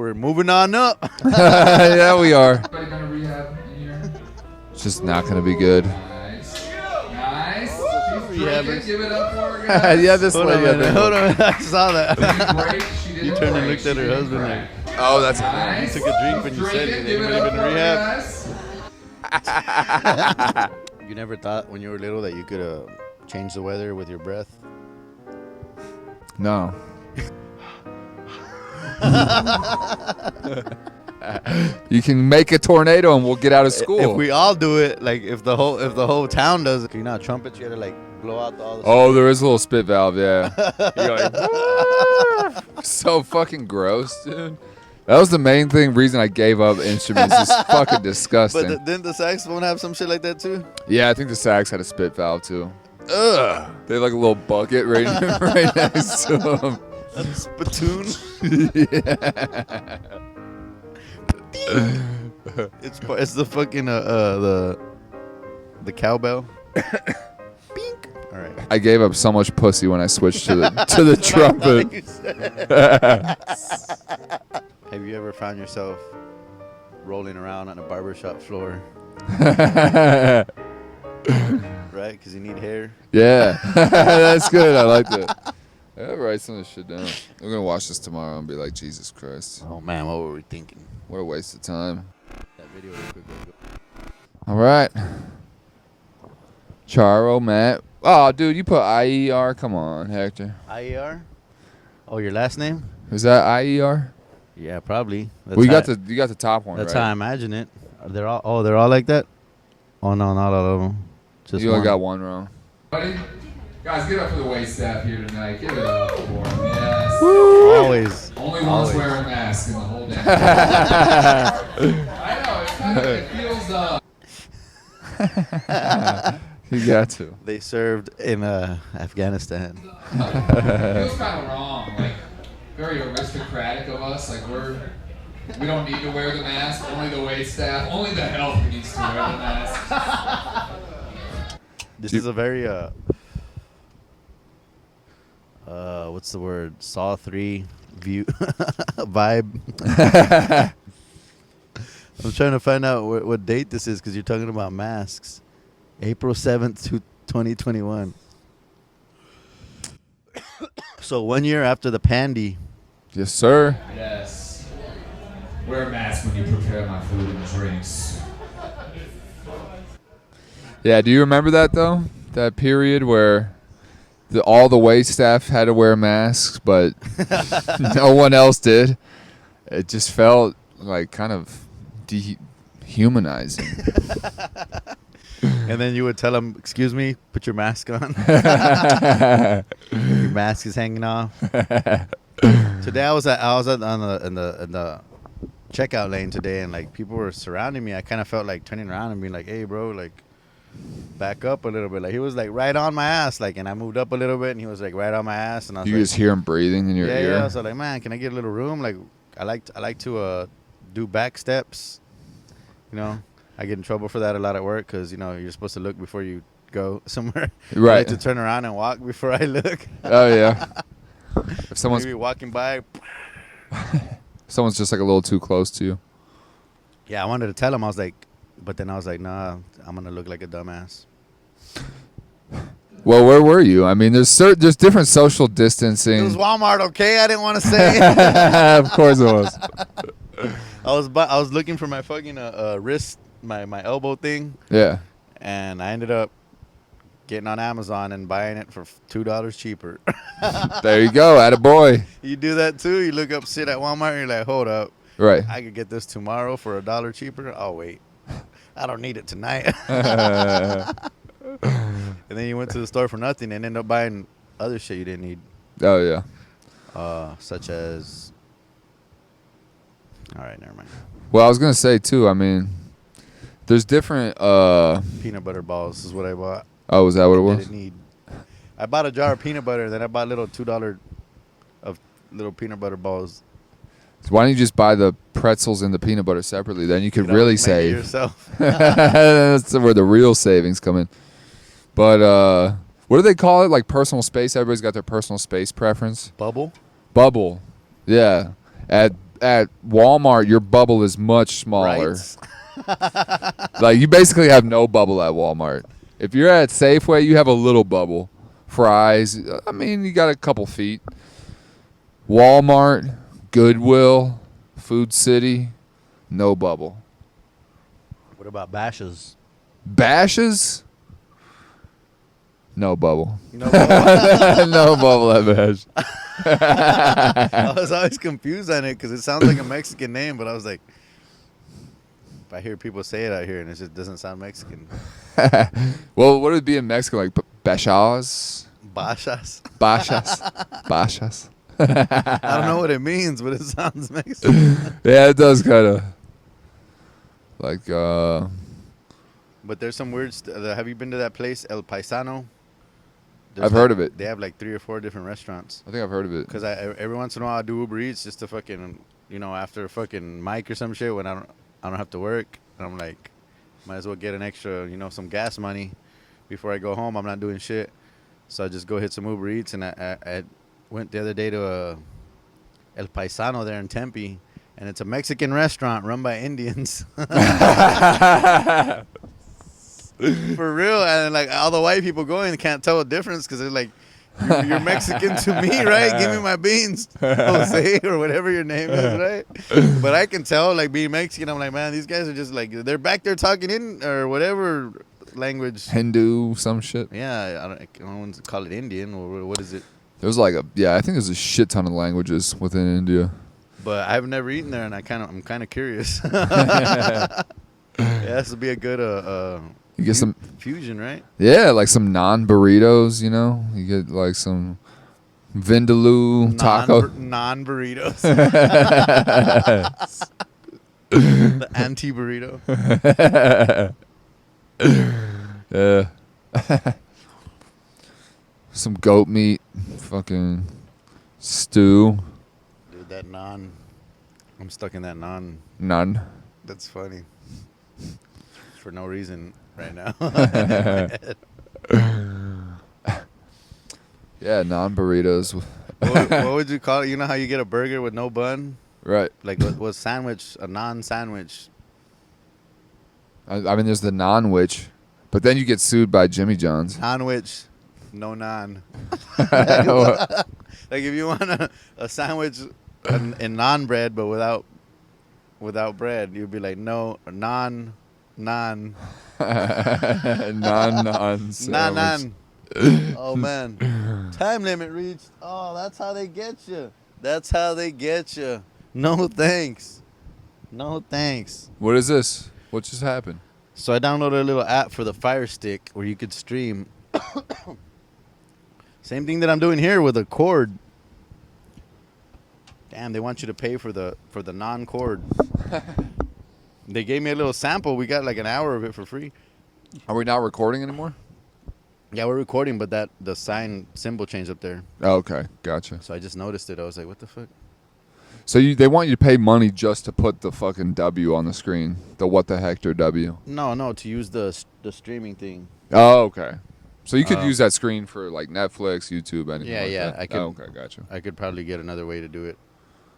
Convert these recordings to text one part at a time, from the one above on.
We're moving on up. Yeah, we are. Everybody gonna rehab in here? It's just not going to be good. Nice. Nice. She's Rehabbers. drinking. Give it up for her, guys. Yeah, this Hold on, lady. man. Hold on. I saw that. Break. She didn't You turned and break. looked at her She didn't husband crack. Oh, that's Nice. You took a drink when you said Drinking. it. Give it Anybody up been for to her, rehab? guys. You never thought when you were little that you could change the weather with your breath? No. You can make a tornado and we'll get out of school. If we all do it, like if the whole town does it, you know, trumpets, you gotta like blow out all the. Oh, there is a little spit valve, yeah. You're like, so fucking gross, dude. That was the main reason I gave up instruments. It's fucking disgusting. But didn't the saxophone have some shit like that too? Yeah, I think the sax had a spit valve too. Ugh. They had like a little bucket right, right next to them. A spittoon. Yeah. It's the fucking the cowbell. Bink. All right. I gave up so much pussy when I switched to the trumpet. Have you ever found yourself rolling around on a barbershop floor? Right? Because you need hair. Yeah, that's good. I like that. I gotta write some of this shit down. We're gonna watch this tomorrow and be like, Jesus Christ, Oh man, what were we thinking? what a waste of time. That video real quick. All right, Charo, Matt. Oh, dude, you put IER. Come on, Hector. IER? Oh, your last name? Is that IER? Yeah, probably. That's Well, you how- got the top one. That's right? how I imagine it. They're all like that. Oh no, not all of them. Just You only one. got one wrong. Buddy, guys, get up for the wait staff here tonight. Give it up for them. Yes. Always. Only one's Always. wearing masks in the whole damn. I know. It feels You got to. They served in Afghanistan. feels kind of wrong. Like very aristocratic of us. Like we don't need to wear the mask. Only the wait staff. Only the health needs to wear the mask. This is a very what's the word? Saw 3 view vibe. I'm trying to find out what date this is because you're talking about masks. April 7th, 2021. So 1 year after the pandy. Yes, sir. Yes. Wear a mask when you prepare my food and drinks. Yeah, do you remember that though? That period where all the wait staff had to wear masks, but no one else did. It just felt like kind of dehumanizing. And then you would tell them, "Excuse me, put your mask on." Your mask is hanging off. Today I was in the checkout lane today, and like people were surrounding me. I kind of felt like turning around and being like, "Hey, bro, like back up a little bit." Like he was like right on my ass, like, and I moved up a little bit, and he was like right on my ass, and I was You like, just hear him breathing in your ear. yeah. So like, man, can I get a little room? Like, I like to do back steps. You know, I get in trouble for that a lot at work because, you know, you're supposed to look before you go somewhere. Right. I like to turn around and walk before I look. Oh yeah. If someone's Maybe walking by. someone's just like a little too close to you. Yeah, I wanted to tell him. I was like, but then I was like, nah, I'm going to look like a dumbass. Well, where were you? I mean, there's different social distancing. It was Walmart, okay? I didn't want to say. Of course it was. I was looking for my fucking wrist, my elbow thing, Yeah. and I ended up getting on Amazon and buying it for $2 cheaper. There you go. Attaboy. You do that too? You look up shit at Walmart and you're like, hold up. Right. I could get this tomorrow for $1 cheaper. I'll wait. I don't need it tonight. And then you went to the store for nothing and ended up buying other shit you didn't need. Oh yeah. Such as... All right, never mind. Well, I was gonna say too. I mean, there's different. Peanut butter balls is what I bought. Oh, is that what it was? Didn't need. I bought a jar of peanut butter, and then I bought little $2 of little peanut butter balls. So why don't you just buy the pretzels and the peanut butter separately? Then you could You know, really make it save. yourself. That's where the real savings come in. But what do they call it? Like personal space. Everybody's got their personal space preference. Bubble. Bubble. Yeah. at Walmart, your bubble is much smaller. Right? Like, you basically have no bubble at Walmart. If you're at Safeway, you have a little bubble. Fries, I mean, you got a couple feet. Walmart, Goodwill, Food City, no bubble. What about Bashes? Bashes, no bubble. You know, I No bubble at Bash. was always confused on it because it sounds like a Mexican name, but I was like, if I hear people say it out here and it just doesn't sound Mexican. Well, what would it be in Mexico? Like Bashas? Bashas. Bashas. I don't know what it means, but it sounds Mexican. Yeah, it does kind of. Like, But there's some weird have you been to that place, El Paisano? I've heard of it. They have like 3 or 4 different restaurants. I think I've heard of it. Because every once in a while I do Uber Eats just to fucking, after a fucking mic or some shit when I don't have to work. And I'm like, might as well get an extra, some gas money before I go home. I'm not doing shit. So I just go hit some Uber Eats. And I went the other day to El Paisano there in Tempe. And it's a Mexican restaurant run by Indians. For real. And like all the white people going can't tell the difference because they're like, you're Mexican to me, right? Give me my beans, Jose, or whatever your name is, right? But I can tell, like, being Mexican, I'm like, man, these guys are just like, they're back there talking in or whatever language. Hindu, some shit. Yeah, I don't want to call it Indian, or what is it? There's like I think there's a shit ton of languages within India. But I've never eaten there, and I'm kind of curious. Yeah, this would be a good You get some fusion, right? Yeah, like some naan burritos, You get like some vindaloo taco. Non burritos. The anti burrito. Yeah. Some goat meat, fucking stew. Dude, that naan. I'm stuck in that naan. None. That's funny. For no reason right now. Yeah, naan burritos. What would you call it? You know how you get a burger with no bun? Right. Like what sandwich? A naan sandwich. I mean, there's the naan-wich, but then you get sued by Jimmy John's. Naan-wich, no naan. Like if you want a sandwich in naan bread, but without bread, you'd be like, no, naan. Non Naan. Oh man. Time limit reached. Oh, that's how they get you. No thanks. What is this? What just happened? So I downloaded a little app for the Fire Stick where you could stream. Same thing that I'm doing here with a cord. Damn, they want you to pay for the non-cord. They gave me a little sample. We got like an hour of it for free. Are we not recording anymore? Yeah, we're recording, but the sign symbol changed up there. Oh, okay, gotcha. So I just noticed it. I was like, what the fuck? So they want you to pay money just to put the fucking W on the screen. The what the hector W. No, to use the streaming thing. Oh, okay. So you could use that screen for like Netflix, YouTube, anything like that? I could. Oh, okay, gotcha. I could probably get another way to do it.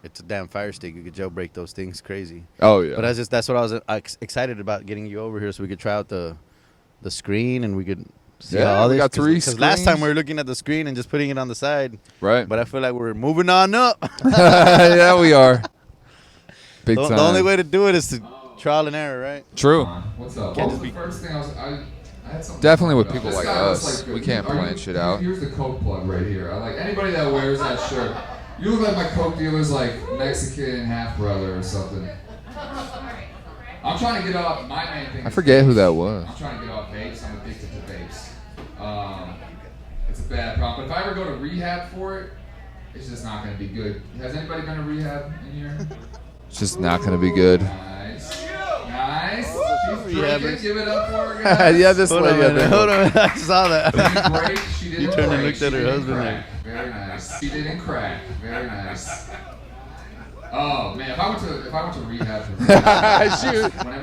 It's a damn Fire Stick. You could jailbreak those things crazy. Oh, yeah. But that's what I was excited about, getting you over here so we could try out the screen and we could see all this. We got 3 screens. Because last time we were looking at the screen and just putting it on the side. Right. But I feel like we're moving on up. Yeah, we are. Big time. The only way to do it is to trial and error, right? True. What's up? Can't What was just the first thing I had something Definitely to with talk people about. like This guy was us. We can't plan shit out. Here's the Coke plug right here. I like anybody that wears that shirt. You look like my Coke dealer's like Mexican half brother or something. I'm trying to get off. My main thing. I forget who that was. I'm trying to get off vapes. I'm addicted to vapes. It's a bad problem. But if I ever go to rehab for it, it's just not going to be good. Has anybody been to rehab in here? It's just not going to be good. Nice. She's Rehabbers. drinking. Give it up for her, guys. Yeah, this Hold on a lady. minute. Hold on a minute. I saw that. She break. She didn't You turned and break. looked at She her didn't husband crack. like- Very nice. She didn't crack. Very nice. Oh man, if I went to rehab for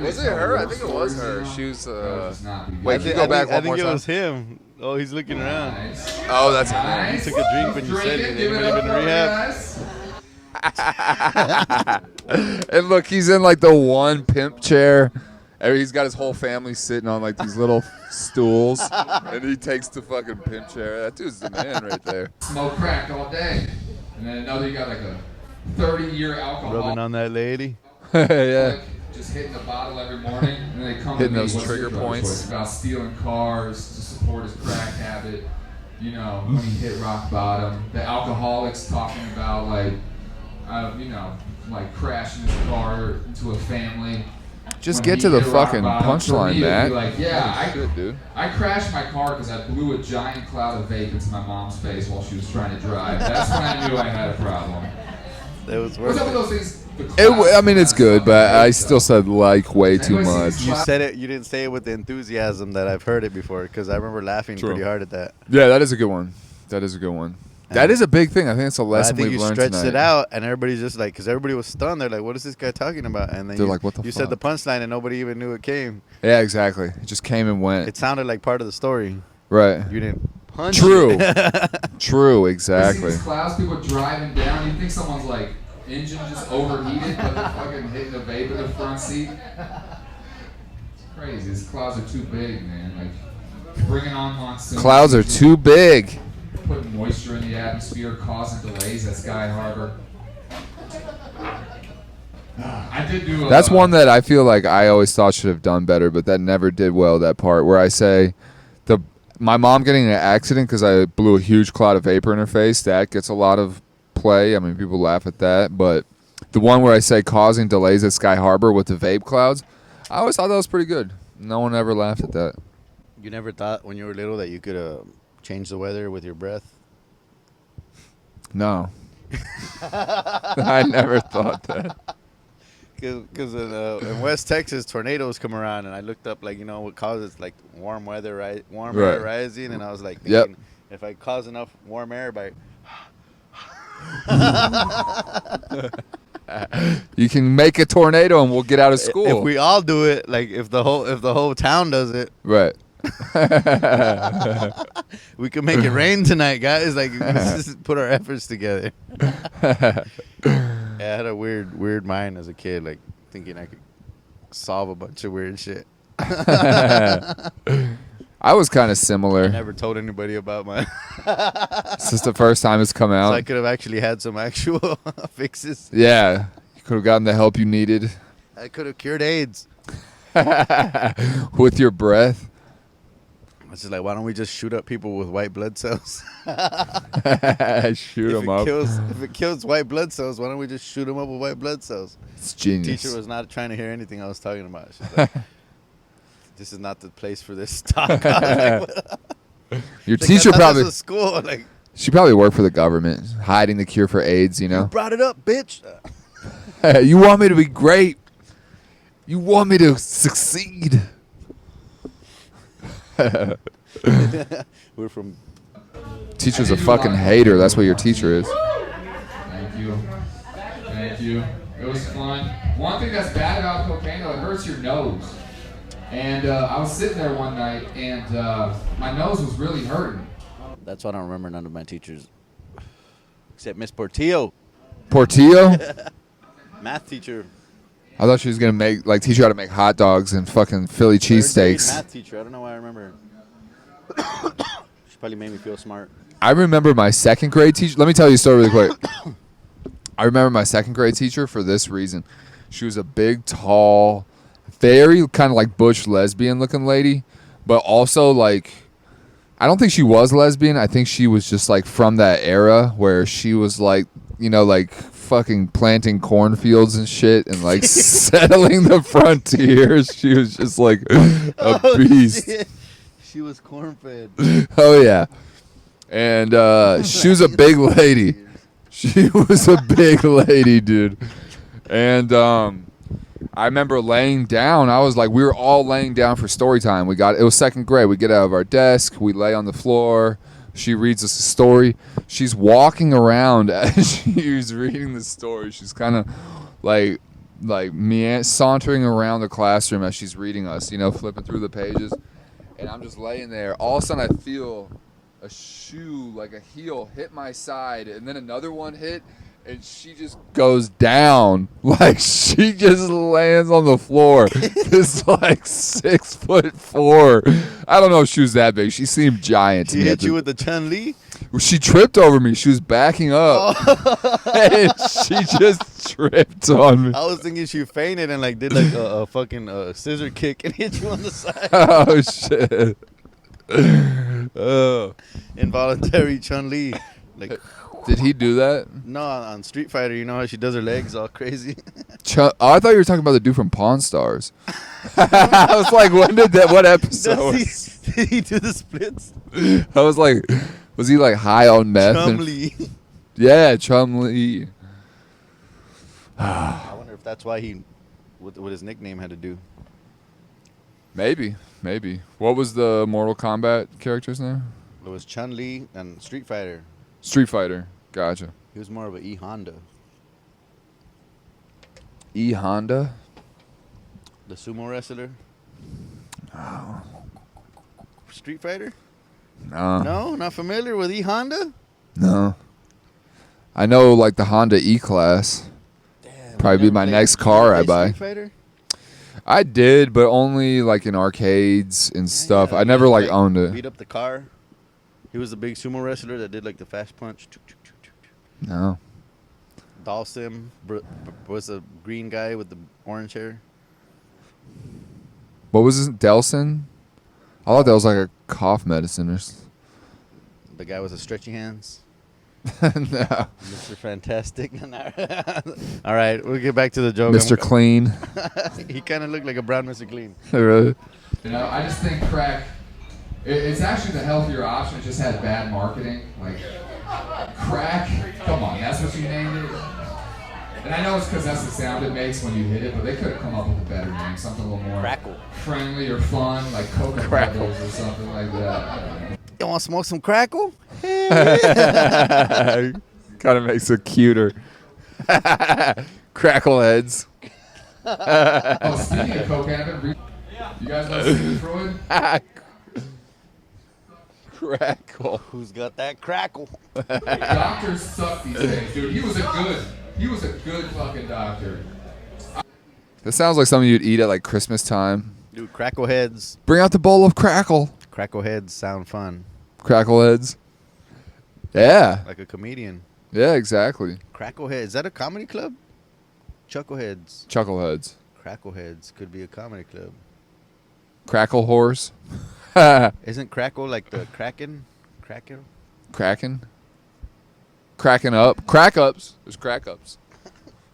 Was it her? I think it was her. She was. Wait, can you I go back think, one more I think it time? was him. Oh, he's looking around. Nice. Oh, that's Nice. He took a drink when you said it. Give Anybody up been to for her, rehab? guys. And look, he's in like the one pimp chair. And he's got his whole family sitting on like these little stools. And he takes the fucking pimp chair. That dude's the man right there. Smoke crack all day. And then another, you got like a 30-year alcohol. Rubbing on that lady. Yeah. Just hitting the bottle every morning. And they come Hitting to me, those "What's your trigger drug points?" choice?" About stealing cars to support his crack habit. You know, when he hit rock bottom. The alcoholics talking about like, like crashing his car into a family. Just When get he to the hit rock fucking bottom, for punchline, me, it'd be Matt. Like, yeah, Holy shit, dude. I crashed my car because I blew a giant cloud of vape into my mom's face while she was trying to drive. That's when I knew I had a problem. That was What's worth up with it. those things? The clouds I mean, it's good, but I still said like way too Anybody see much. these You said it. You didn't say it with the enthusiasm that I've heard it before. Because I remember laughing True. pretty hard at that. Yeah, that is a good one. That is a good one. That is a big thing. I think it's a But I lesson think we've you learned stretched tonight. it out, and everybody's just like, because everybody was stunned. They're like, "What is this guy talking about?" And then They're you, like, "What the you said the fuck?" punchline, and nobody even knew it came. Yeah, exactly. It just came and went. It sounded like part of the story. Right. You didn't punch. True. it. True, You see exactly. these clouds, people driving down. You think someone's like engine just overheated, but they're fucking hitting the vape in the front seat. It's crazy. These clouds are too big, man. Like bringing on monsoon. Clouds are too big. Putting moisture in the atmosphere, causing delays at Sky Harbor. I did do. That's one that I feel like I always thought should have done better, but that never did well, that part where I say my mom getting in an accident because I blew a huge cloud of vapor in her face, that gets a lot of play. I mean, people laugh at that, but the one where I say causing delays at Sky Harbor with the vape clouds, I always thought that was pretty good. No one ever laughed at that. You never thought when you were little that you could change the weather with your breath? No. I never thought that. Because in West Texas, tornadoes come around, and I looked up, like, what causes, like, warm weather, warm air Right. rising, and I was like, Yep. thinking, if I cause enough warm air by... You can make a tornado and we'll get out of school. If we all do it, like, if the whole town does it, Right. we can make it rain tonight, guys. Like, let's just put our efforts together. Yeah, I had a weird mind as a kid, like thinking I could solve a bunch of weird shit. I was kind of similar. I never told anybody about my. This is the first time it's come out. So I could have actually had some actual fixes. Yeah. You could have gotten the help you needed. I could have cured AIDS. With your breath. It's just like, why don't we just shoot up people with white blood cells? Shoot them up. If it kills white blood cells, why don't we just shoot them up with white blood cells? It's The genius. teacher was not trying to hear anything I was talking about. She's like, this is not the place for this talk. I was like, Your like, teacher I thought probably, this was school. Like, she probably worked for the government, hiding the cure for AIDS, you you know? brought it up, bitch. You want me to be great. You want me to succeed. We're from. Teacher's a fucking hater. That's what your teacher is. Thank you. Thank you. It was fun. One thing that's bad about cocaine, though, it hurts your nose. And I was sitting there one night, and my nose was really hurting. That's why I don't remember none of my teachers, except Miss Portillo, Portillo? math teacher. I thought she was going to teach you how to make hot dogs and fucking Philly Third grade cheesesteaks. Math teacher. I don't know why I remember. She probably made me feel smart. I remember my second grade teacher. Let me tell you a story really quick. I remember my second grade teacher for this reason. She was a big, tall, very kind of like butch lesbian looking lady, but also like, I don't think she was lesbian. I think she was just like from that era where she was like, like fucking planting cornfields and shit and like settling the frontiers. She was just like a beast. Shit. She was corn-fed. Oh yeah. And she was a big lady. She was a big lady, dude. And I remember laying down. I was like, we were all laying down for story time. It was second grade. We get out of our desk. We lay on the floor. She reads us a story. She's walking around as she's reading the story. She's kind of like sauntering around the classroom as she's reading us, flipping through the pages. And I'm just laying there. All of a sudden, I feel a shoe, like a heel, hit my side, and then another one hit, and she just goes down. Like, she just lands on the floor. This, like, 6'4". I don't know if she was that big. She seemed giant to She me. hit you with the Chun-Li? She tripped over me. She was backing up. And she just tripped on me. I was thinking she fainted and like did like a fucking scissor kick and hit you on the side. Oh, shit. Oh. Involuntary Chun-Li. Like, Did he do that? no, on Street Fighter, you know how she does her legs all crazy? Oh, I thought you were talking about the dude from Pawn Stars. I was like, what episode? Did he do the splits? I was like, was he like high on meth? Chun-Li. Yeah, Chun-Li. I wonder if that's why what his nickname had to do. Maybe. What was the Mortal Kombat character's name? It was Chun-Li and Street Fighter. Street Fighter. Gotcha. He was more of a E-Honda. E-Honda? The sumo wrestler. Oh. Street Fighter? No. No, not familiar with E-Honda? No. I know like the Honda E-Class. Damn, Probably be never my played- next you car never I played buy. Street Fighter? I did, but only like in arcades and stuff. Yeah, I never like beat owned it. Beat up the car. He was the big sumo wrestler that did like the fast punch. No. Dalsim was a green guy with the orange hair. What was his Delson? I thought that was like a cough medicine or The guy with the stretchy hands. No. Mr. Fantastic. All right, we'll get back to the joke. Mr. Clean. He kind of looked like a brown Mr. Clean. Really? You know, I just think crack. It's actually the healthier option. It just had bad marketing. Like crack. Come on, that's what you named it. And I know it's because that's the sound it makes when you hit it, but they could have come up with a better name, something a little more Crackle. friendly or fun, like Coca Crackle. Pebbles or something like that. You want to smoke some crackle? Kind of makes it cuter. Crackleheads. Oh, speaking of cocaine, you guys know Sigmund Freud? Crackle. Who's got that crackle? Doctors suck these days, dude. He was a good fucking doctor. That sounds like something you'd eat at like Christmas time. Dude, crackle heads. Bring out the bowl of crackle. Crackle heads sound fun. Crackleheads. Yeah. Like a comedian. Yeah, exactly. Crackle heads. Is that a comedy club? Chuckleheads. Chuckleheads. Crackle heads could be a comedy club. Crackle horse. Isn't crackle like the Kraken? Kraken? Kraken. Cracking up. Crack ups. There's crack ups.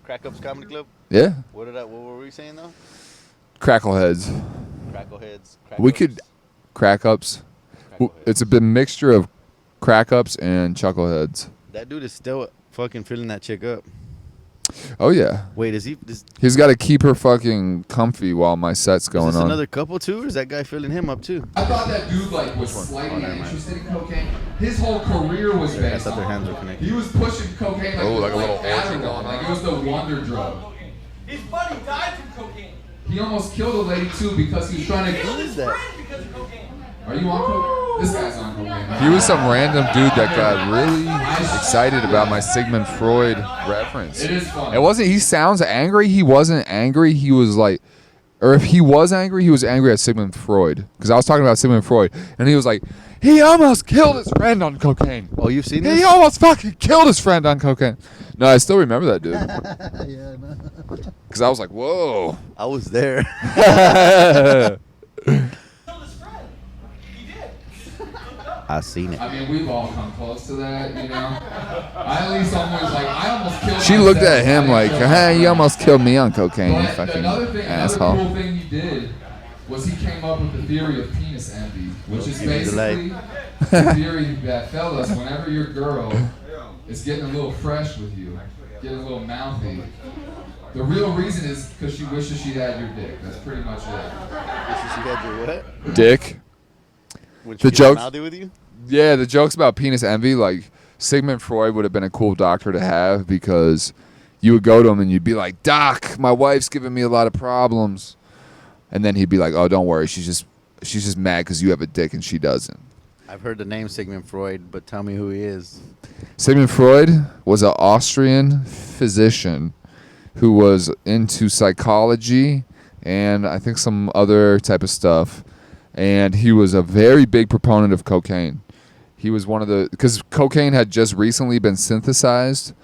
Crack Ups Comedy Club? Yeah. What were we saying though? Crackleheads. Crackle heads. We could crack ups. It's a bit mixture of crack ups and chuckleheads. That dude is still fucking filling that chick up. Oh yeah. Wait, is He's got to keep her fucking comfy while my set's going this on. another couple too, or is that guy filling him up too? I thought that dude like was slightly interested in cocaine. His whole career was I based thought their on. hands were connected. He was pushing cocaine like a little orgy Adderall, going like on. it was the wonder drug. His buddy died from cocaine. He almost killed a lady too because he was trying to. Who is that? Because of cocaine. Are you on cocaine? This guy's on cocaine. He was some random dude that got really excited about my Sigmund Freud reference. It is fun. It wasn't. He sounds angry. He wasn't angry. He was like, or if he was angry, he was angry at Sigmund Freud because I was talking about Sigmund Freud, and he was like, he almost killed his friend on cocaine. Oh, you've seen this? He almost fucking killed his friend on cocaine. No, I still remember that dude Yeah, I know. because I was like, whoa. I was there. Killed his friend. He did. I seen it. I mean, we've all come close to that, you know. I at least I almost killed. She looked myself. at him I like, didn't kill hey, you myself. almost killed me on cocaine, you But fucking another asshole. cool thing he did was he came up with the theory of penis envy, which is Give me the basically the theory that fellas, whenever your girl is getting a little fresh with you, getting a little mouthy, the real reason is because she wishes she had your dick. That's pretty much it. She had your what? Dick. When The she joke- mouthy with you? Yeah, the jokes about penis envy, like Sigmund Freud would have been a cool doctor to have because you would go to him and you'd be like, Doc, my wife's giving me a lot of problems. And then he'd be like, oh, don't worry. She's just mad because you have a dick and she doesn't. I've heard the name Sigmund Freud, but tell me who he is. Sigmund Freud was an Austrian physician who was into psychology and I think some other type of stuff. And he was a very big proponent of cocaine. He was one of the, because cocaine had just recently been synthesized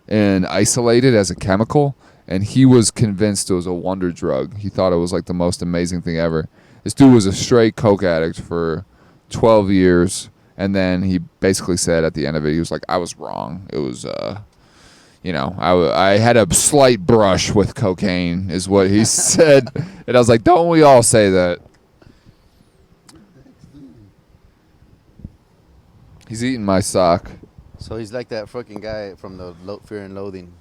and isolated as a chemical, and he was convinced it was a wonder drug. He thought it was like the most amazing thing ever. This dude was a straight coke addict for 12 years, and then he basically said at the end of it, he was like, I was wrong. It was, I had a slight brush with cocaine, is what he said. And I was like, don't we all say that? He's eating my sock. So he's like that fucking guy from the Fear and Loathing.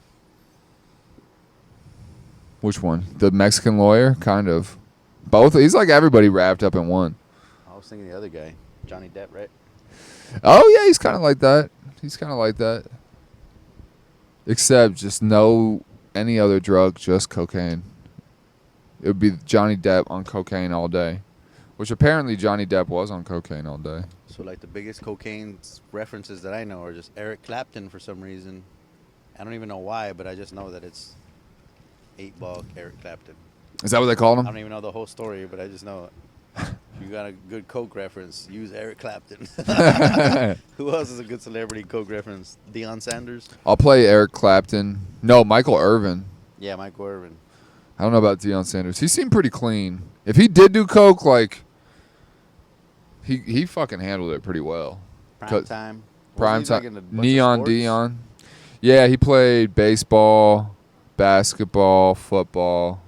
Which one? The Mexican lawyer? Kind of. Both. He's like everybody wrapped up in one. I was thinking the other guy, Johnny Depp, right? Oh, yeah, he's kind of like that. Except just no any other drug, just cocaine. It would be Johnny Depp on cocaine all day. Which apparently Johnny Depp was on cocaine all day. So like the biggest cocaine references that I know are just Eric Clapton for some reason. I don't even know why, but I just know that it's 8-ball Eric Clapton. Is that what they called I him? don't even know the whole story, but I just know if you got a good coke reference, use Eric Clapton. Who else is a good celebrity coke reference? Deion Sanders? I'll play Eric Clapton. No, Michael Irvin. Yeah, Michael Irvin. I don't know about Deion Sanders. He seemed pretty clean. If he did do coke, like, he fucking handled it pretty well. Prime time. Prime Wasn't he, like, time. in a bunch of Neon sports? Deion. Yeah, he played baseball, basketball, football,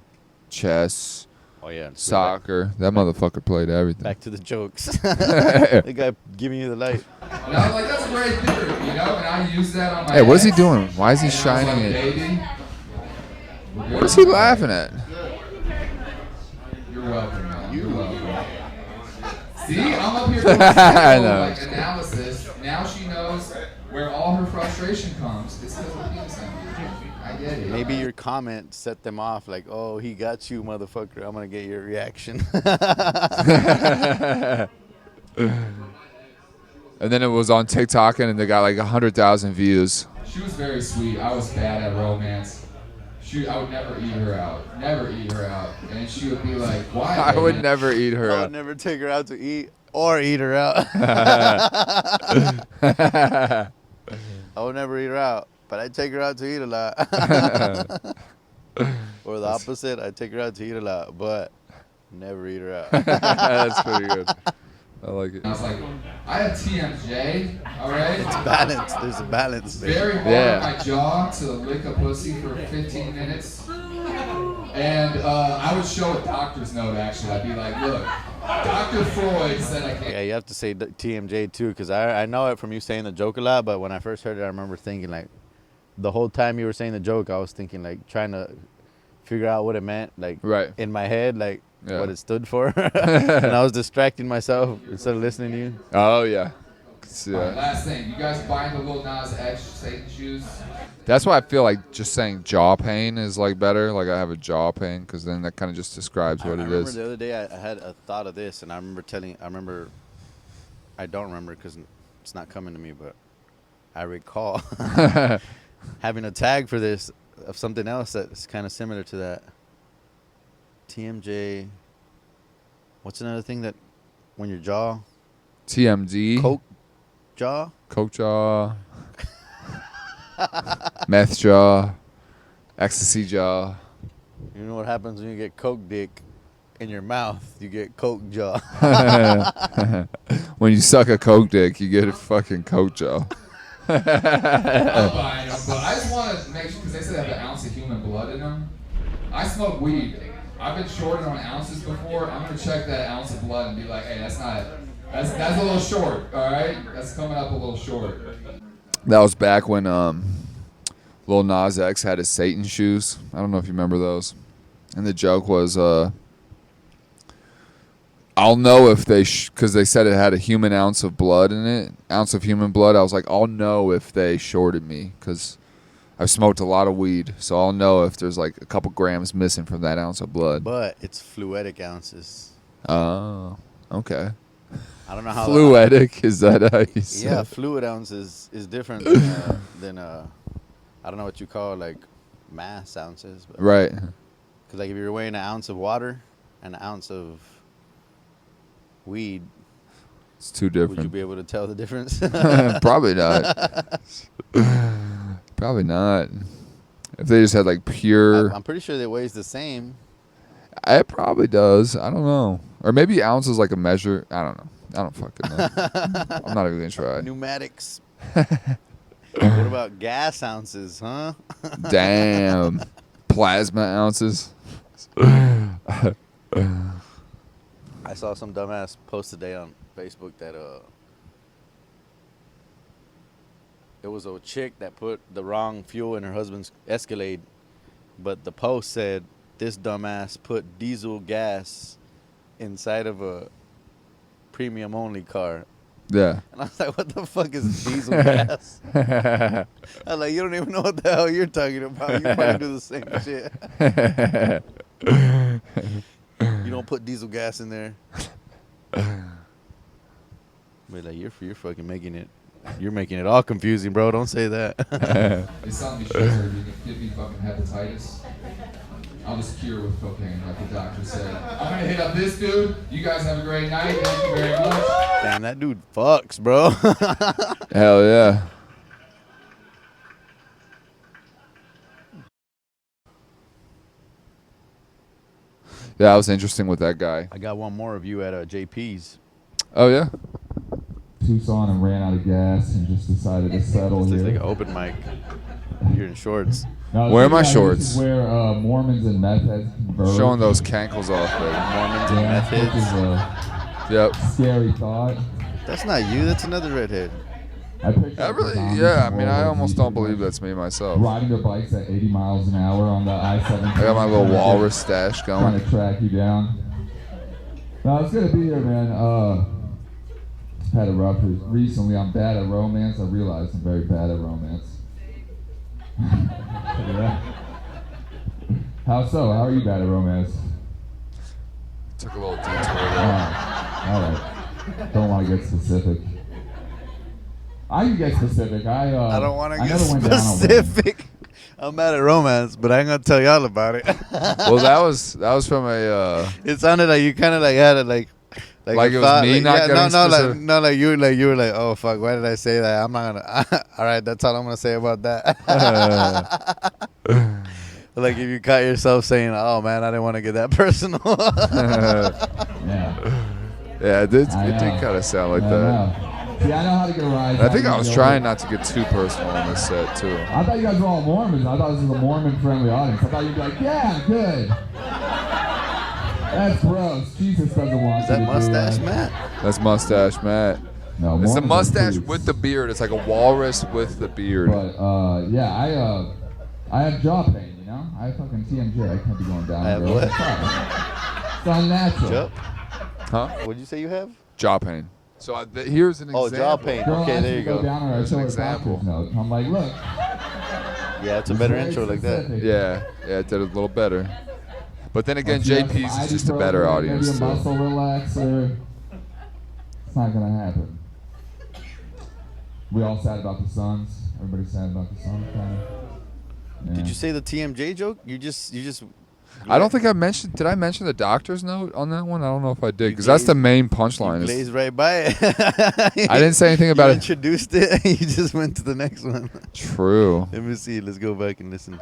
chess, Oh yeah. soccer. That motherfucker played everything. Back to the jokes. The guy giving you the light. And I was like, that's a great theory, and I use that on my Hey, what is he ex. doing? Why is he And I was shining like, it? baby, What is he laughing at? You're welcome, man. You're welcome. See, I'm up here doing like analysis. Now she knows where all her frustration comes. It's because of penis envy. I get it. Maybe your comment set them off like, oh, he got you, motherfucker. I'm going to get your reaction. And then it was on TikTok, and they got like 100,000 views. She was very sweet. I was bad at romance. I would never eat her out. Never eat her out. And she would be like, why? I would baby?" never eat her I would out. never take her out to eat or eat her out. I would never eat her out, but I'd take her out to eat a lot. Or the opposite, I'd take her out to eat a lot, but never eat her out. That's pretty good. I like it. I was like, I have TMJ, all right? It's balance. There's a balance there. Very hard Yeah. on my jaw to lick a pussy for 15 minutes. And I would show a doctor's note, actually. I'd be like, look, Dr. Freud said I can't. Yeah, you have to say TMJ too, because I know it from you saying the joke a lot, but when I first heard it, I remember thinking, like, the whole time you were saying the joke, I was thinking, like, trying to figure out what it meant, like, Right. in my head, like, Yeah. what it stood for. And I was distracting myself instead of listening to you. Oh, yeah. All right, last thing. You guys buying the Lil Nas X Satan shoes? That's why I feel like just saying jaw pain is like better. Like I have a jaw pain, because then that kind of just describes what I it remember is. the other day I had a thought of this, and I don't remember because it's not coming to me, but I recall having a tag for this of something else that's kind of similar to that. TMJ. What's another thing that when your jaw? TMD. Coke jaw? Coke jaw. Meth jaw. Ecstasy jaw. You know what happens when you get coke dick in your mouth? You get coke jaw. When you suck a coke dick, you get a fucking coke jaw. I'm buying them, but I just want to make sure, because they said they have an ounce of human blood in them. I smoke weed. I've been shorted on ounces before. I'm going to check that ounce of blood and be like, hey, that's a little short, all right? That's coming up a little short. That was back when Lil Nas X had his Satan shoes. I don't know if you remember those. And the joke was, I'll know if they, because they said it had a human ounce of blood in it, ounce of human blood. I was like, I'll know if they shorted me, because I've smoked a lot of weed, so I'll know if there's like a couple grams missing from that ounce of blood. But it's fluidic ounces. Oh, okay. I don't know how. Fluidic, is that how you say Yeah, it? fluid ounce is different than I don't know what you call like mass ounces. But Right. Because like if you're weighing an ounce of water and an ounce of weed, It's too would you different. be able to tell the difference? Probably not. Probably not. If they just had like pure, I'm pretty sure it weighs the same. it probably does. I don't know. Or maybe ounce is like a measure. I don't know. I don't fucking know. I'm not even gonna try. Pneumatics. What about gas ounces, huh? Damn. Plasma ounces. I saw some dumbass post today on Facebook that it was a chick that put the wrong fuel in her husband's Escalade, but the post said this dumbass put diesel gas inside of a premium only car. Yeah. And I was like, what the fuck is diesel gas? I was like, you don't even know what the hell you're talking about. You probably do the same shit. You don't put diesel gas in there. But like, you're fucking making it. You're making it all confusing, bro. Don't say that. It's something to show you can give me fucking hepatitis. I'll just cure with cocaine, like the doctor said. I'm gonna hit up this dude. You guys have a great night. Thank you very much. Damn, that dude fucks, bro. Hell yeah. Yeah, that was interesting with that guy. I got one more of you at JP's. Oh yeah. Tucson and ran out of gas and just decided to settle This looks here. like an open mic. You're in shorts. Now, Where are my this is shorts? where Mormons and meth heads converge. Showing those cankles off, baby. Mormons and Yeah, meth which is heads. a Yep. scary thought. That's not you. That's another redhead. I picture I really, zombies yeah. I from mean, World I War almost Z don't pretty believe much that's me myself. riding their bikes at 80 miles an hour on the I-17. I got my little trying to- walrus stash Trying going. to track you down. No, it's good to be here, man. Had a rough recently. I'm bad at romance. I realized I'm very bad at romance. Yeah. How so? How are you bad at romance? Took a little detour there. All right. Don't want to get specific. I can get specific. I don't want to I get never went down on women. specific. I'm mad at romance, but I ain't gonna tell y'all about it. Well, that was from a. It sounded like you kind of like had it like Like a it was thought, me like, not yeah, getting specific? no, like you were like, oh fuck, why did I say that? I'm not gonna. All right, that's all I'm gonna say about that. Like if you caught yourself saying, oh man, I didn't want to get that personal. Yeah. Yeah, it did I know. kind of sound like I that. know. See, I know how to get a rise. I think I was trying not to get too personal on this set too. I thought you guys were all Mormons. I thought this was a Mormon-friendly audience. I thought you'd be like, yeah, good. That's gross. Jesus doesn't want Is that you to do mustache, that. Matt? That's mustache Matt. No, It's the Mormons are mustache creeps. with the beard. It's like a walrus with the beard. But yeah, I have jaw pain. You know, I have fucking TMJ. I can't be going down. I have there. what? It's unnatural. Jup? Huh? What'd you say you have? Jaw pain. So here's an Oh, example. jaw pain. Girl Okay, asked there me you to go. down her. I There's show an her example. doctor's note. I'm like, look. Yeah, it's a better very intro like that. specific. Yeah, it did a little better. But then again, If you have some JP's is just a ibuprofen, better audience maybe a muscle too. relaxer. It's not gonna happen. We all sad about the Suns. Everybody's sad about the Suns. Yeah. Did you say the TMJ joke? You just. I don't think I mentioned. Did I mention the doctor's note on that one? I don't know if I did You because that's the glazed- main You punchline. is- glazed right by it. I didn't say anything about you it. introduced it. You just went to the next one. True. Let me see. Let's go back and listen.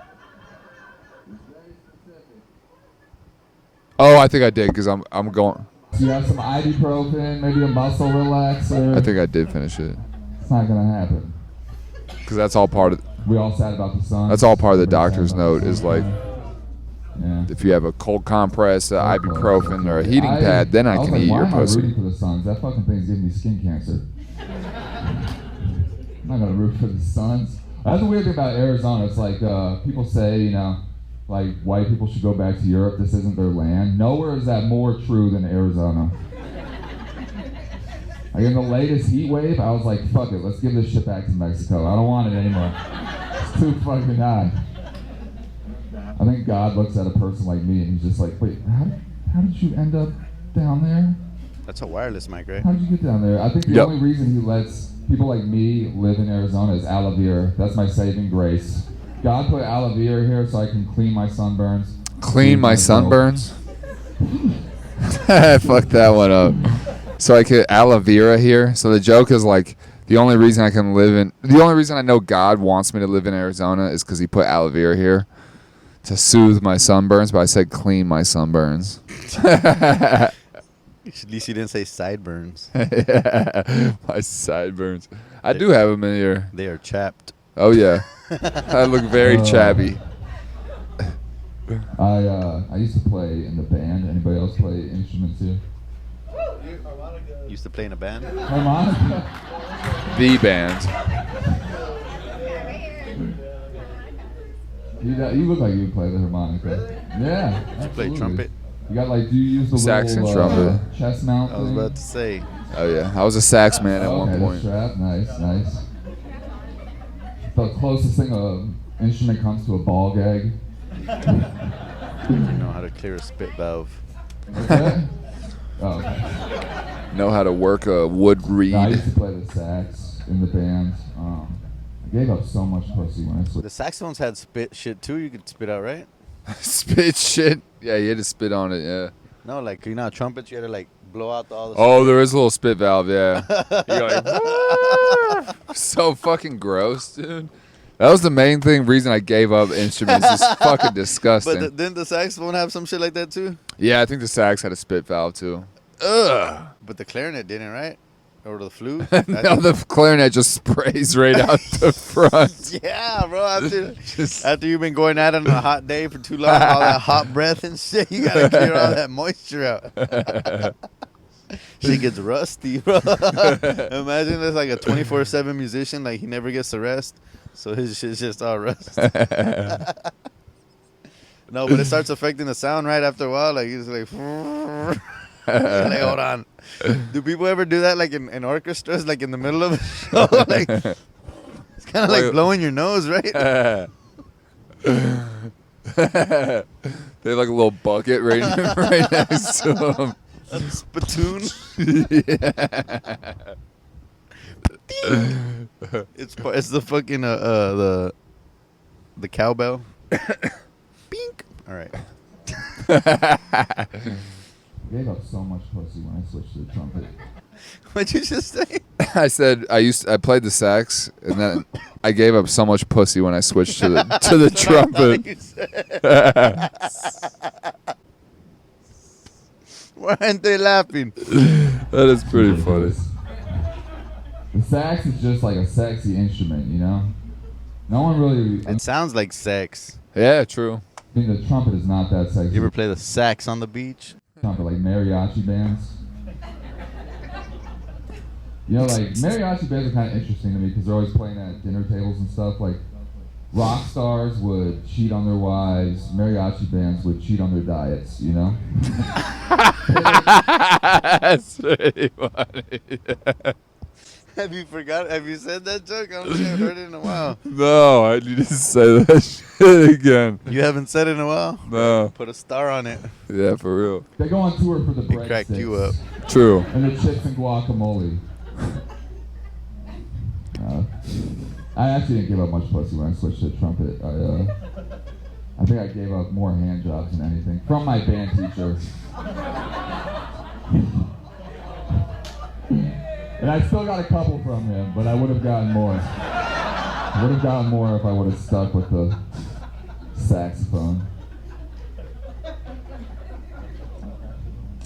Oh, I think I did because I'm going. So you have some ibuprofen, maybe a muscle relaxer. I think I did finish it It's not gonna happen. because that's all part of. We all sad about the Suns. That's all part of the Everybody's doctor's sad about note the is Suns. like Yeah. if you have a cold compress, ibuprofen, or a Okay. heating pad, then I was can like, eat why your am I pussy. rooting for the Suns? That fucking thing's giving me skin cancer. I'm not gonna root for the Suns. That's the weird thing about Arizona. It's like people say, you know, like white people should go back to Europe. This isn't their land. Nowhere is that more true than Arizona. Like in the latest heat wave, I was like, fuck it, let's give this shit back to Mexico. I don't want it anymore. It's too fucking hot. I think God looks at a person like me and he's just like, wait, how did you end up down there? That's a wireless mic, right? How did you get down there? I think the Yep. only reason he lets people like me live in Arizona is aloe vera. That's my saving grace. God put aloe vera here so I can clean my sunburns. Clean my myself. sunburns. Fuck that one up. So I could aloe vera here. So the joke is like the only reason I know God wants me to live in Arizona is because he put aloe vera here to soothe my sunburns. But I said clean my sunburns. At least you didn't say sideburns. Yeah, my sideburns. I do have them in here. They are chapped. Oh yeah, I look very chappy. I used to play in the band. Anybody else play instruments here? Used to play in a band. Harmonica. The band. You look like you would play the harmonica. Yeah. Did you play absolutely. trumpet? You got like, do you use the Sax and little trumpet. chest mount I was thing? about to say. Oh yeah, I was a sax man at one Okay, point. the strap. Nice. The closest thing an instrument comes to a ball gag. You know how to clear a spit valve. Okay? Oh, okay. Know how to work a wood reed. No, I used to play the sax in the band. I gave up so much pussy when I The switched. saxophones had spit shit too. You could spit out, right? Spit shit. Yeah, you had to spit on it. Yeah. No, like you know, trumpets. You had to like blow out all the. Oh, there is a little spit valve. Yeah. You're like, "Wah!" So fucking gross, dude. That was the main reason I gave up instruments. It's fucking disgusting. But didn't the saxophone have some shit like that too? Yeah, I think the sax had a spit valve too. Ugh. But the clarinet didn't, right? Or the flute? No, the clarinet just sprays right out the front. Yeah, bro. After you've been going at it on a hot day for too long, all that hot breath and shit, you gotta clear all that moisture out. Shit gets rusty, bro. Imagine there's like a 24/7 musician, like he never gets to rest, so his shit's just all rust. No, but it starts affecting the sound right after a while. Like he's like, like, hold on. Do people ever do that like in orchestras, like in the middle of a show? Like it's kind of like blowing your nose, right? They have like a little bucket right next to them. A spittoon. It's the fucking the cowbell. Bink. All right. I gave up so much pussy when I switched to the trumpet. What'd you just say? I said I played the sax and then I gave up so much pussy when I switched to the trumpet. You said. Why aren't they laughing? That is pretty funny. The sax is just like a sexy instrument, you know? No one really... It sounds like sex. Yeah, true. I mean, the trumpet is not that sexy. You ever play the sax on the beach? Trumpet, like mariachi bands. You know, like, mariachi bands are kind of interesting to me because they're always playing at dinner tables and stuff. Like, rock stars would cheat on their wives. Mariachi bands would cheat on their diets, you know? That's pretty funny. Have you said that joke? I don't think I've heard it in a while. No, I need to say that shit again. You haven't said it in a while? No. Put a star on it. Yeah, for real. They go on tour for the It cracked you up. breadsticks True. and the chips and guacamole. I actually didn't give up much pussy when I switched to trumpet. I think I gave up more hand jobs than anything from my band teacher. And I still got a couple from him, but I would have gotten more. I would have gotten more if I would have stuck with the saxophone.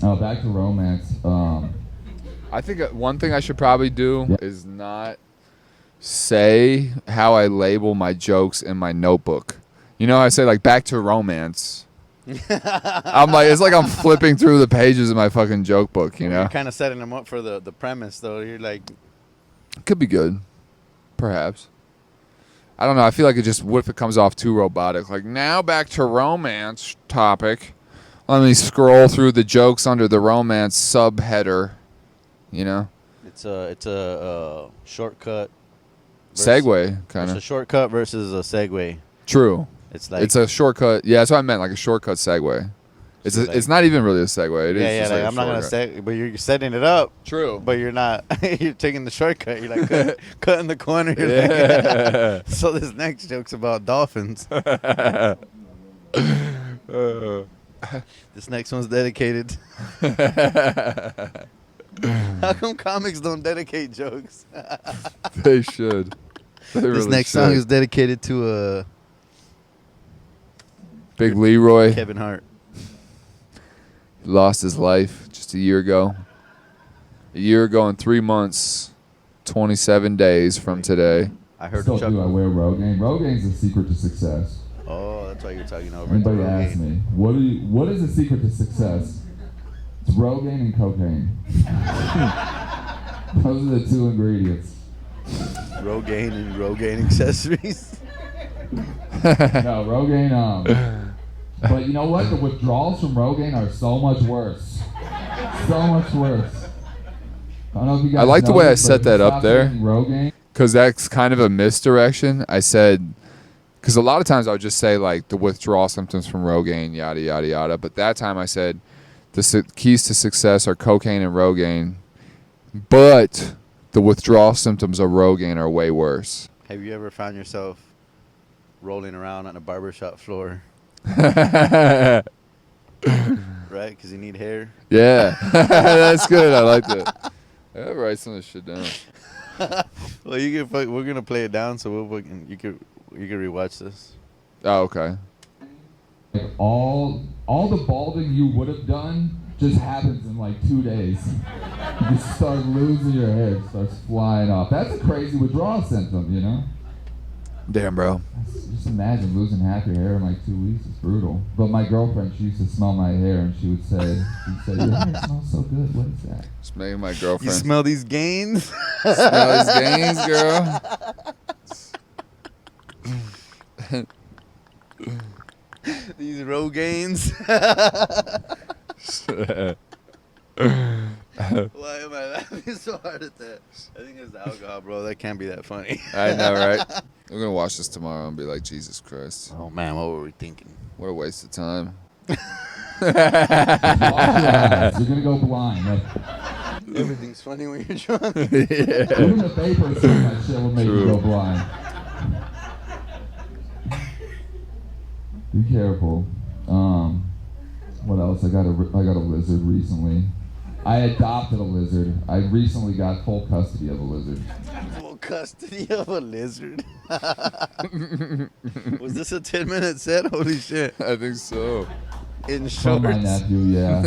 Oh, back to romance. I think one thing I should probably do is not say how I label my jokes in my notebook. You know how I say like back to romance. I'm like, it's like I'm flipping through the pages of my fucking joke book, you know? You're kind of setting them up for the premise, though. You're like, Could be good. Perhaps. I don't know. I feel like what if it comes off too robotic? Like, now back to romance topic. Let me scroll through the jokes under the romance subheader. You know? it's a shortcut. Segue, kind It's a of. shortcut versus a segue. True. It's like It's a shortcut. Yeah, that's what I meant, like a shortcut segue. It's not even really a segue. It is Yeah, just like like a I'm not gonna shortcut. say, but you're setting it up. True. But you're not. You're taking the shortcut. You're like cutting the corner. You're Yeah. like, so this next joke's about dolphins. This next one's dedicated. How come comics don't dedicate jokes? They should. They This really next should. song is dedicated to Big Leroy. Kevin Hart. He lost his life just a year ago. A year ago and 3 months, 27 days from today. I heard Still Chuck. do I wear Rogaine? Rogaine's the secret to success. Oh, that's why you're talking over. Anybody the ask Rogaine. me, what is the secret to success? It's Rogaine and cocaine. Those are the two ingredients. Rogaine and Rogaine accessories. No, Rogaine, but you know what? The withdrawals from Rogaine are so much worse. So much worse. I don't know if you guys I like the know way I this, but set if you that up stop there. taking Rogaine, Because that's kind of a misdirection. I said, because a lot of times I would just say like the withdrawal symptoms from Rogaine, yada, yada, yada. But that time I said the keys to success are cocaine and Rogaine. But the withdrawal symptoms of Rogaine are way worse. Have you ever found yourself rolling around on a barbershop floor, Yeah. right? Because you need hair. That's good. I like that. I gotta write some of this shit down. Well, you can. We're gonna play it down, so you can rewatch this. Oh, okay. like all the balding you would have done just happens in like 2 days. You just start losing your hair, it starts flying off. That's a crazy withdrawal symptom, you know? Damn, bro. Just imagine losing half your hair in like 2 weeks. It's brutal. But my girlfriend, she used to smell my hair and she'd say, your hair smells so good. What is that? Just maybe my You girlfriend. smell these gains? Smell his gains, girl. These Rogaines. Why am I laughing so hard at that? I think it's the alcohol, bro. That can't be that funny. I know, right? We're gonna watch this tomorrow and be like, Jesus Christ, Oh man, what were we thinking? what a waste of time. Close your eyes. You're gonna go blind. Like, Everything's funny when you're drunk. even the vapor saying that shit will make you True. go blind. Be careful. What else? I got a lizard recently. I adopted a lizard. I recently got full custody of a lizard. Full custody of a lizard. Was this a 10-minute set? Holy shit. I think so. In From my shorts. nephew, yeah.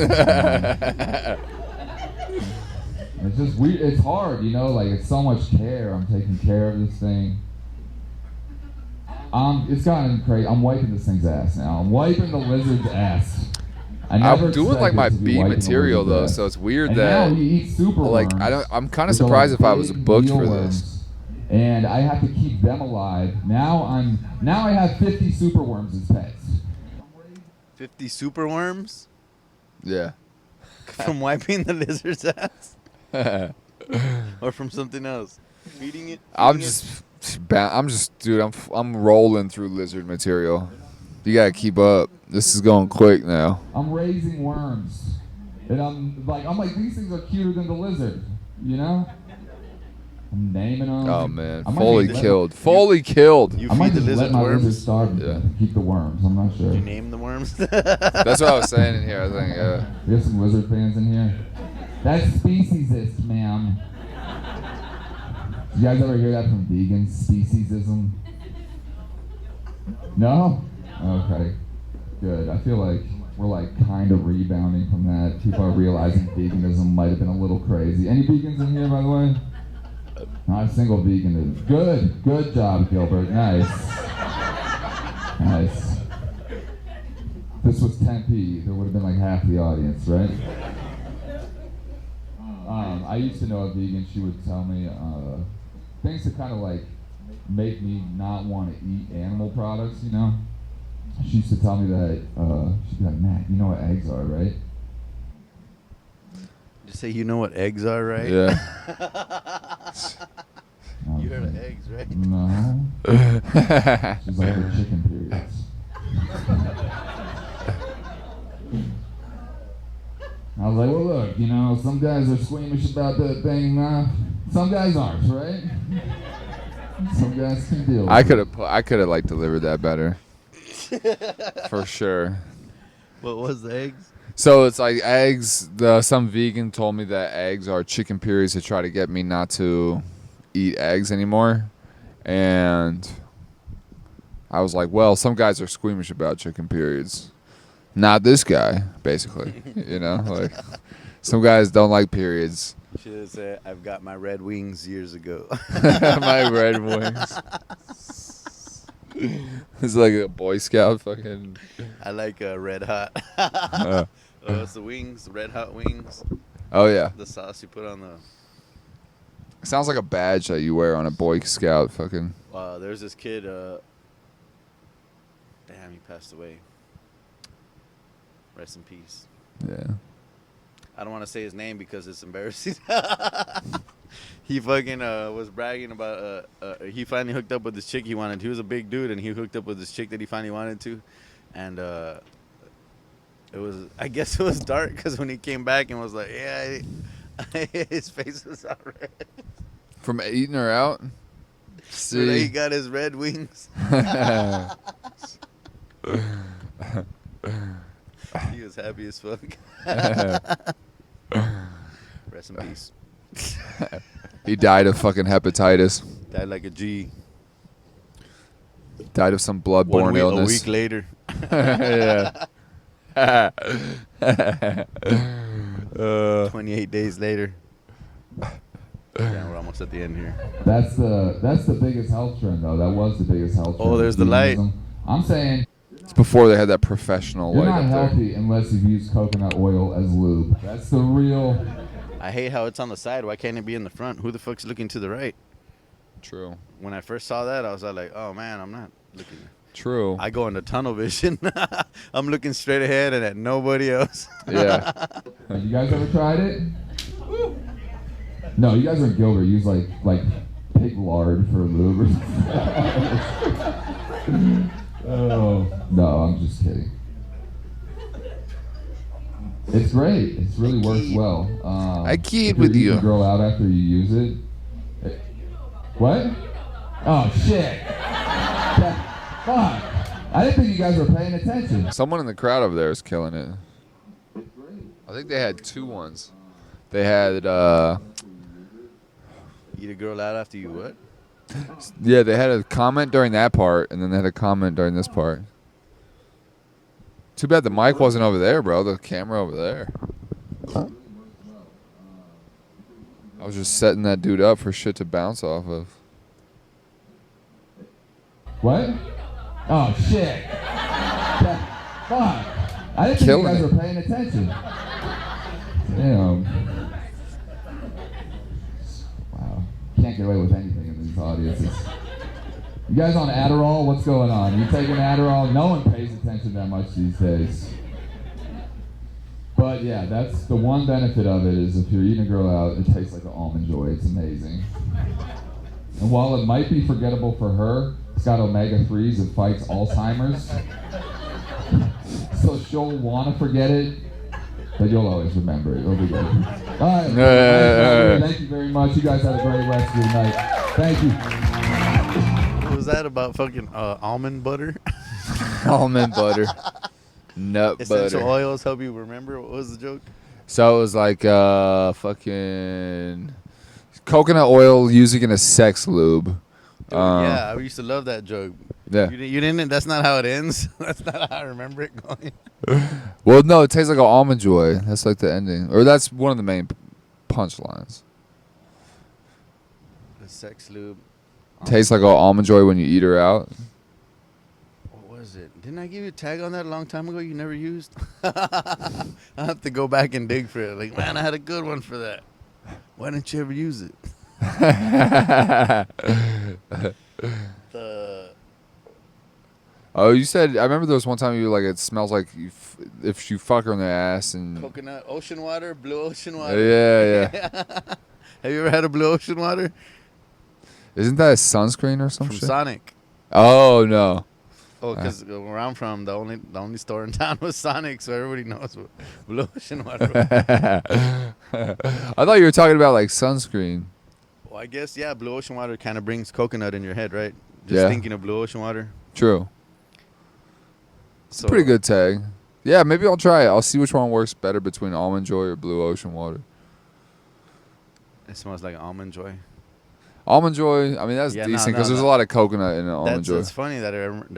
It's just weird. It's hard, you know. Like it's so much care. I'm taking care of this thing. It's gotten crazy. I'm wiping this thing's ass now. I'm wiping the lizard's ass. I never I'm doing like expected my to be B wiping the material lizard's though, ass. so it's weird And that now he eats super like worms, I'm kind of which are surprised like if I was big booked for mealworms, this. And I have to keep them alive. Now I have 50 superworms as pets. 50 super worms Yeah. from wiping the lizard's ass? Or from something else? Feeding it? I'm Feeding it? dude. I'm rolling through lizard material. You gotta keep up. This is going quick now. I'm raising worms. And I'm like, these things are cuter than the lizard, you know? I'm naming them. Oh man, I might fully just let- killed. Fully killed. You I might feed the just let lizard my lizard worms? starve Yeah. to keep the worms. I'm not sure. You name the worms? That's what I was saying in here. I think. We have some lizard fans in here. That's speciesist, ma'am. You guys ever hear that from vegans? Speciesism? No? Okay. Good. I feel like we're like kind of rebounding from that. People are realizing veganism might have been a little crazy. Any vegans in here, by the way? Not a single vegan is. Good. Good job, Gilbert. Nice. Nice. This was Tempe. There would have been like half the audience, right? I used to know a vegan. She would tell me things to kind of like make me not want to eat animal products, you know? She used to tell me that, she'd be like, Matt, you know what eggs are, right? Just say you know what eggs are, right? Yeah. You heard of eggs, right? No. She's like, the chicken periods. I was like, well, look, you know, some guys are squeamish about that thing. Some guys aren't, right? Some guys can deal. I with could have like delivered that better. For sure. What was the eggs? So it's like eggs. Some vegan told me that eggs are chicken periods to try to get me not to eat eggs anymore. And I was like, well, some guys are squeamish about chicken periods. Not this guy, basically. You know, like some guys don't like periods. Should have said, "I've got my red wings" years ago. My red wings. It's like a Boy Scout fucking. I like red hot. It's the wings, red hot wings. Oh yeah. The sauce you put on the. Sounds like a badge that you wear on a Boy Scout fucking. There's this kid. Damn, he passed away. Rest in peace. Yeah. I don't want to say his name because it's embarrassing. He fucking was bragging about he finally hooked up with this chick he wanted. He was a big dude and he hooked up with this chick that he finally wanted to, and I guess it was dark because when he came back and was like, yeah, his face was all red. From eating her out. So he See. got his red wings. He was happy as fuck. Rest in peace. He died of fucking hepatitis. Died like a G. Died of some blood-borne illness. A week later. Yeah. 28 days later. Yeah, we're almost at the end here. That's the biggest health trend, though. That was the biggest health trend. Oh, there's the light. I'm saying It's before they had that professional you're light not up there. healthy unless you've used coconut oil as lube. That's the real. I hate how it's on the side. Why can't it be in the front? Who the fuck's looking to the right? True. When I first saw that, I was like, oh man, I'm not looking. True. I go into tunnel vision. I'm looking straight ahead and at nobody else. Yeah. Have you guys ever tried it? No, you guys are in Gilbert. Use like pig lard for lube or something. Oh no, I'm just kidding. It's great. It really works well. I kid if you're with eating you. a girl out after you use it. What? Oh shit! Fuck! I didn't think you guys were paying attention. Someone in the crowd over there is killing it. I think they had two ones. They had, Eat a girl out after you what? yeah, they had a comment during that part, and then they had a comment during this part. Too bad the mic wasn't over there, bro. The camera over there. I was just setting that dude up for shit to bounce off of. What? Oh shit! Fuck! I didn't think Killing you guys it. were paying attention. Damn. Wow. Can't get away with anything in these audiences. You guys on Adderall? What's going on? You taking Adderall? No one pays attention that much these days. But yeah, that's the one benefit of it is if you're eating a girl out, it tastes like an Almond Joy. It's amazing. And while it might be forgettable for her, it's got omega-3s that fights Alzheimer's. So she'll want to forget it, but you'll always remember it. It'll be good. All right. Thank you very much. You guys have a great rest of your night. Thank you. What was that about fucking almond butter? Almond butter. Nut Essential butter. oils help you remember? What was the joke? So it was like fucking coconut oil using in a sex lube. Dude, yeah, I used to love that joke. Yeah. You didn't? That's not how it ends. That's not how I remember it going. Well, no, it tastes like an Almond Joy. That's like the ending. Or that's one of the main punchlines. The sex lube. Tastes like an Almond Joy when you eat her out. What was it? Didn't I give you a tag on that a long time ago you never used? I have to go back and dig for it. Like, man, I had a good one for that. Why didn't you ever use it? Oh, you said, I remember there was one time you were like, it smells like if you fuck her in the ass and. Coconut, ocean water, blue ocean water. Yeah. Have you ever had a blue ocean water? Isn't that a sunscreen or some From shit? Sonic. Oh, no. Oh, because where I'm from, the only store in town was Sonic, so everybody knows what Blue Ocean Water. I thought you were talking about like sunscreen. Well, I guess yeah, Blue Ocean Water kind of brings coconut in your head, right? Just Yeah. thinking of Blue Ocean Water. True. So Pretty good tag. Yeah, maybe I'll try it. I'll see which one works better between Almond Joy or Blue Ocean Water. It smells like Almond Joy. Almond Joy, I mean, that's Yeah, decent no, because there's a lot of coconut in Almond Joy. That's funny that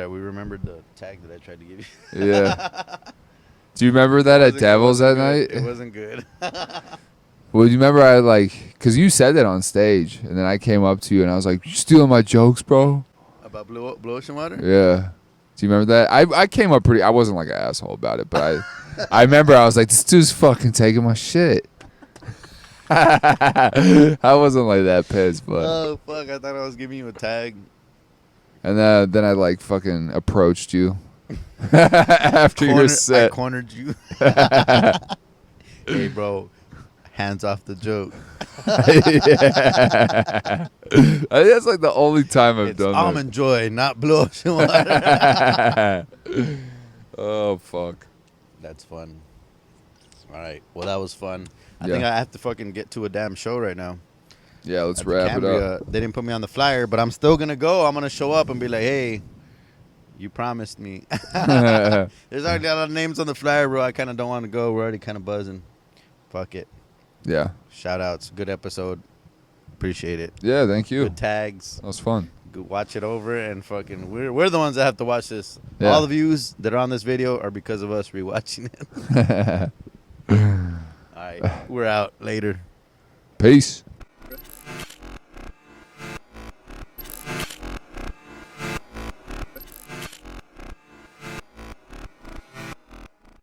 we remembered the tag that I tried to give you. Yeah. Do you remember that at Devil's that night? It wasn't good. Well, you remember I because you said that on stage, and then I came up to you and I was like, "You stealing my jokes, bro?" About Blue Ocean Water? Yeah. Do you remember that? I came up pretty. I wasn't like an asshole about it, but I remember I was like, "This dude's fucking taking my shit." I wasn't like that pissed, but. Oh fuck! I thought I was giving you a tag. And then I like fucking approached you after your I set. cornered you. Hey, bro, hands off the joke. I think that's like the only time I've It's done Almond Joy, not Blue Ocean Water. that. Oh fuck. That's fun. All right. Well, that was fun. I Yeah. think I have to fucking get to a damn show right now. Yeah, let's At the wrap it Cambria. up. They didn't put me on the flyer, but I'm still gonna go. I'm gonna show up and be like, "Hey, you promised me." There's already a lot of names on the flyer, bro. I kind of don't want to go. We're already kind of buzzing. Fuck it. Yeah. Shout outs. Good episode. Appreciate it. Yeah, thank you. Good tags. That was fun. Go watch it over and fucking. We're the ones that have to watch this. Yeah. All the views that are on this video are because of us rewatching it. All right. We're out. Later. Peace.